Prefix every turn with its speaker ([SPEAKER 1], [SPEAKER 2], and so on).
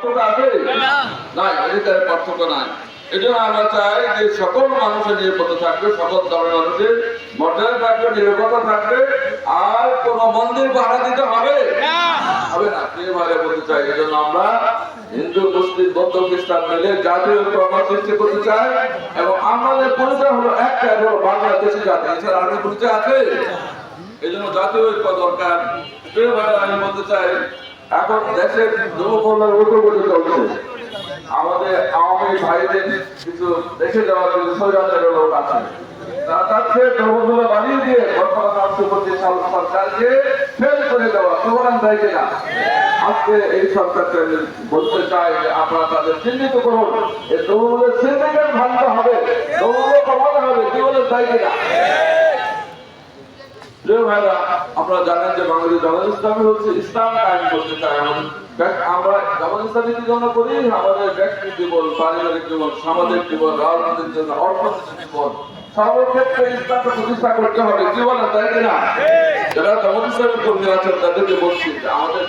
[SPEAKER 1] পার্থক্য আছে নাই, অধিকারের পার্থক্য নাই। এই জন্য আমরা চাই যে সকল মানুষের নিরাপত্তা থাকবে, সকল ধর্মের মানুষের মর্যাদা থাকবে, নিরাপত্তা থাকবে, আর কোন মন্দির পাহারা দিতে হবে না। ভাইরা বলতে চাই, এই জন্য আমরা হিন্দু, মুসলিম, বৌদ্ধ, খ্রিস্টান মিলে জাতীয় ঐক্য সৃষ্টি করতে চাই। এবং আমাদের পরিচয় হলো একটা, হলো বাংলাদেশি জাতি, এছাড়া আরেক পরিচয় আছে। এই জন্য জাতীয় ঐক্য দরকার। ভাইরা আমি বলতে চাই, এখন দেশের যুবকল্যাণ ঐক্যবদ্ধ চলছে। আমাদের আওয়ামী ভাইদের কিছু দেখে যাওয়ার কিছু স্বৈরাচার লোক আছে, তারা চাচ্ছে ধর্মগুলো বানিয়ে দিয়ে বর্তমান রাষ্ট্রপতি সরকারকে ফেল করে দেওয়া। প্রমাণ দেয় কিনা? আজকে এই সরকারকে বলতে চাই যে আপনারা তাদের চিহ্নিত করুন, এই তৃণমূলের সিন্ডিকেট ভাঙতে হবে, তৃণমূল কমাতে হবে। কি বলে দেয় কিনা? ভাইরা, আপনারা জানেন যে বাংলাদেশ জামাত ইসলামী হচ্ছে ইসলাম কায়েম করতে চায়। আমরা জামাত ইসলামীর জন্য করি আমাদের ব্যক্তি জীবন, পারিবারিক জীবন, সামাজিক জীবন, রাজনৈতিক জীবন, অর্থনৈতিক জীবন, সর্বক্ষেত্রে ইসলামকে প্রতিষ্ঠা করতে হবে। কি বলেন, তাই কিনা? যারা জামাত ইসলামের কর্মী আছেন তাদেরকে বলছি যে আমাদের